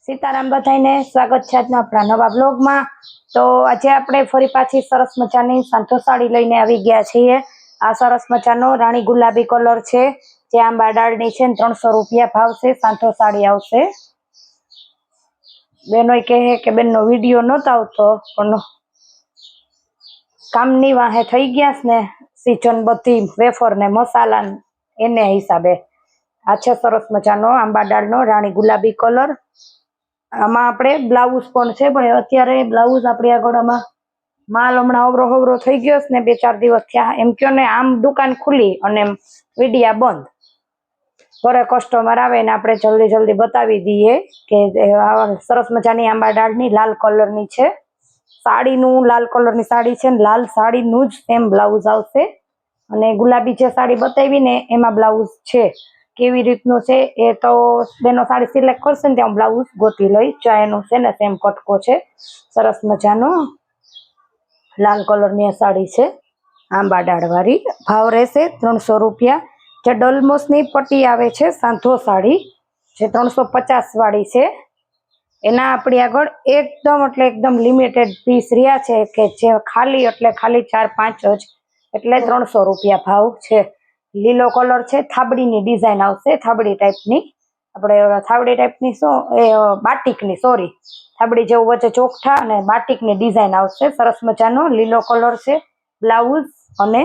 सीताराम बधाईने स्वागत है आजना अपना नवा ब्लॉग में। तो आज आपणे फरी पाछी सरस मजानी सांथो साड़ी लईने आवी गया छीए। आ सरस मजानो राणी गुलाबी कलर छे जे आंबा डाळनी छे। 300 रुपया भाव छे। सांथो साड़ी आवशे। बेनो कहे के बेननो विडियो नतो आवतो पण कामनी वाहे थई गया ने सीजन बधी वेफर ने मसाला एने हिसाबे आ छे सरस मजानो आंबा डाळनो राणी गुलाबी कलर। आमा आपणे ब्लाउज पण छे पण अत्यारे ब्लाउज आपणी આગળ આમાં माल हमणा अवरो थई गयो छे ने 2-4 दिवस थया एम क्यो ने आम दुकान खुली अने वीडिया बंद घरे कस्टमर आवे ने आपणे जल्दी जल्दी बतावी दीए के सरस मजानी आंबा डाळनी लाल कलरनी छे। साड़ीनुं लाल कलरनी साड़ी छे ने लाल साड़ीनुं ज सेम ब्लाउज आवशे अने गुलाबी जे साड़ी बतावी ने एमा ब्लाउज छे। केवी रीतनो छे ए तो बेनो साड़ी सिलेक्ट करशे ने त्यां ब्लाउज गोती लई चायनो छे ने सेम कटको छे। सरस मजानो लाल कलरनी साड़ी छे आंबा डाळवाળી। भाव रहेशे 300 रुपया। जे डलमोसनी पट्टी आवे छे सांथो साड़ी जे 350 वाળી छे एना आपणी આગળ एकदम એટલે एकदम लिमिटेड पीस रिया छे के जे खाली એટલે खाली 4-5 જ એટલે 300 रुपया भाव छे। लीलो कलर छे थाबड़ीनी डिजाइन आवशे थाबड़ी टाइपनी આપણે થાબડી ટાઈપની શું એ બાટિકની સોરી થાબડી જેવું વચ્ચે ચોકઠા અને બાટિકની ડિઝાઇન આવશે। સરસ મજાનો લીલો કલર છે બ્લાઉઝ અને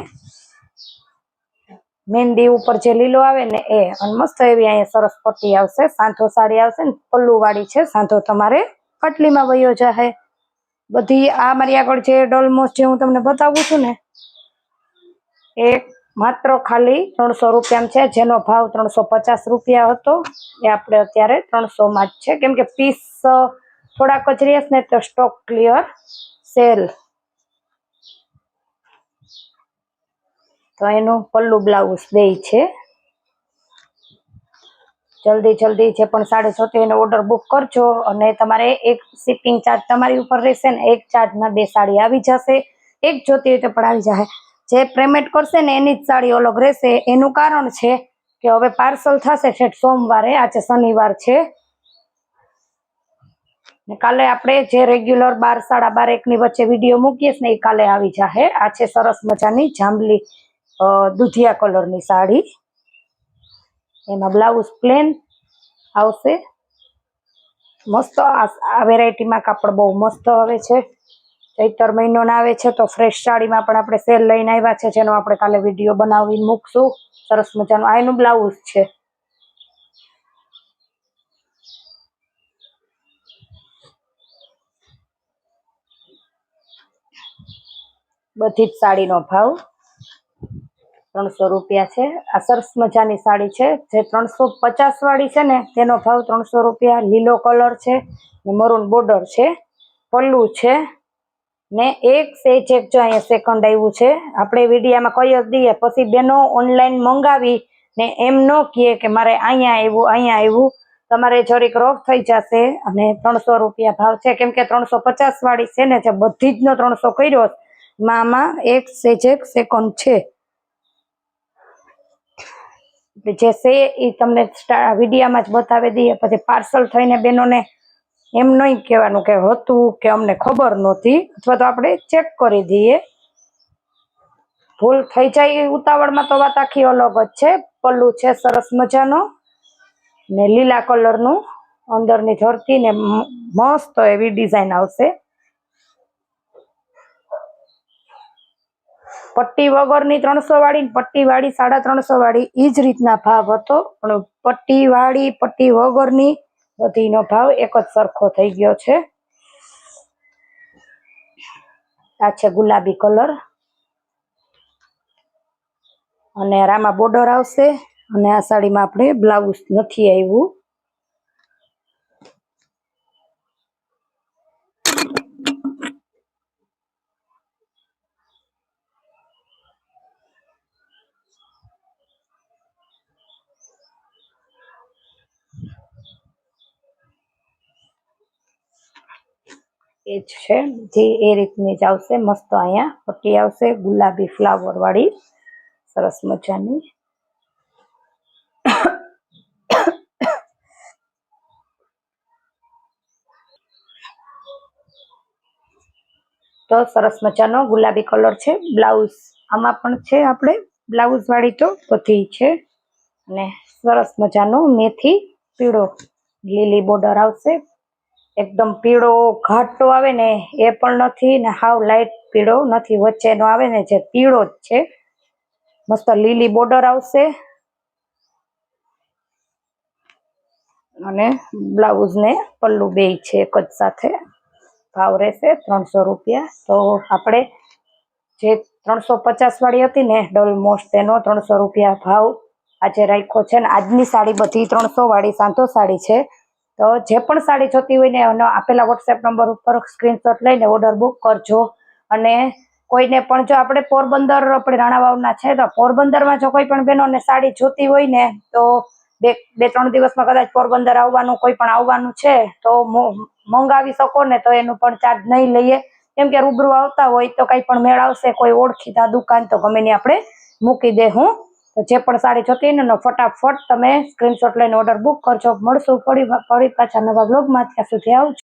मेहंदी ऊपर जे लीलो आवे ने ए अने मस्त एवी अहीं सरस पट्टी आवशे। सांथो साड़ी आवशे ने पल्लू वाળી छे। सांथो तमारे पटलीमां वयो जाए। बधी आ मारी આગળ जे डोलमोस जे हुं तमने बतावुं छुं ने ए मात्र खाली 300 रुपया में छे जेनो भाव 350 रुपया हतो ए आपणे अत्यारे 300 में ज छे केम के पीस थोड़ा कचरियस ने तो स्टॉक क्लियर सेल। तो एनु पल्लू ब्लाउज बेय छे। जल्दी जल्दी जे पण साड़ी जोती एनो ऑर्डर बुक करजो अने तमारे एक शिपिंग चार्ज तमारी उपर रहेशे ने एक चार्ज में 2 साड़ी आवी जशे। एक जोती होय तो पण आवी जाए। जे पेमेंट करशे ने एनी ज साड़ी अलग रहेशे। एनुं कारण छे के हवे पार्सल थशे छेट सोमवारे आज शनिवार छे ने काले आपणे जे रेग्युलर 12 साढ़ा 12 1 नी वच्चे विडियो मूकीए ने ए काले आवी जाए। आ छे सरस मजानी जांबली दूधिया कलरनी साड़ी एमां ब्लाउज प्लेन आवशे। मस्त आ वेरायटी में कापड़ बहु मस्त आवे छे। चैतर महीनो ना आवे छे तो फ्रेश साड़ी में पण आपणे सेल लईने आव्या छे जेनो आपणे काले विडियो बनावीने मूकशुं। सरस मजानो आ एनुं ब्लाउज छे। बधी ज साड़ीनो भाव 300 रुपया छे। आ सरस मजानी साड़ी छे जे 350 वाળી छे ने तेनो भाव 300 रुपया। लीलो कलर छे ने मरून बॉर्डर छे पल्लू छे ने एक सेज एक जो अहीं सेकंड आव्युं छे आपणे विडियोमां कही ज दीए पछी बेनो ऑनलाइन मंगावी ने एम न कहे के मारे अहींया आव्युं तमारे जरीक रफ थई जशे अने 300 रुपया भाव छे केम के 350 वाળી छे ने जे बधी ज नो 300 कर्यो मामा एक सेज एक सेकंड छे जे से ई तमने विडियो में ज बतावी दीए। पछी पार्सल थईने बेनोने एम नहीं कहेवानुं के हतुं के अमने खबर नहोती अथवा तो आपणे चेक करी दीए। भूल थई जाय उतावळमां तो वात आखी अलग ज छे। पल्लू छे सरस मजानो ने लीला कलरनुं अंदरनी धरती ने मस्त एवी डिजाइन आवशे। पट्टी वगरनी 300 वाળી पट्टी वाળી 350 वाળી ई ज रीतना भाव हतो पण पट्टी वाળી पट्टी वगरनी બધીનો ભાવ એક જ સરખો થઈ ગયો છે। આ છે ગુલાબી કલર અને રામા બોર્ડર આવશે અને આ સાડીમાં આપણે બ્લાઉઝ નથી આવ્યું। એ છે જે એ રીતની જ આવશે મસ્ત અહીંયા પટ્ટી આવશે ગુલાબી ફ્લાવર વાળી સરસ મજાની। તો સરસ મજાનો ગુલાબી કલર છે બ્લાઉઝ, આમાં પણ છે આપણે બ્લાઉઝ વાળી તો બધી છે, અને સરસ મજાનો મેથી પીળો લીલી બોર્ડર આવશે, એકદમ પીળો ઘાટો આવે ને એ પણ નથી ને હાવ લાઈટ પીળો નથી, વચ્ચેનો આવે ને જે પીળો જ છે, મસ્ત લીલી બોર્ડર આવશે, અને બ્લાઉઝ ને પલ્લુ બેય છે એક જ સાથે, ભાવ રહેશે 300 રૂપિયા। તો આપણે જે 350 વાળી હતી ને ડબલ મોસ્ટ એનો 300 રૂપિયા ભાવ આજે રાખ્યો છે, ને આજની સાડી બધી 300 વાળી સાંતો સાડી છે। તો જે પણ સાડી જોતી હોય ને એનો આપેલા વોટ્સએપ નંબર ઉપર સ્ક્રીનશોટ લઈને ઓર્ડર બુક કરજો। અને કોઈને પણ જો આપણે પોરબંદર આપણે રાણાવાવના છે તો પોરબંદરમાં જો કોઈ પણ બહેનોને સાડી જોતી હોય ને તો બે ત્રણ દિવસમાં કદાચ પોરબંદર આવવાનું કોઈ પણ આવવાનું છે તો મંગાવી શકો ને, તો એનું પણ ચાર્જ નહીં લઈએ, કેમ કે રૂબરૂ આવતા હોય તો કંઈ પણ મેળ આવશે, કોઈ ઓળખીતા દુકાન તો ગમે ને આપણે મૂકી દે હું। તો જે પણ સાડી જોતી હોય ને ફટાફટ તમે સ્ક્રીનશોટ લઈને ઓર્ડર બુક કરજો। મળશું ફરી પાછા નવા બ્લોગમાં, ત્યાં સુધી આવજો।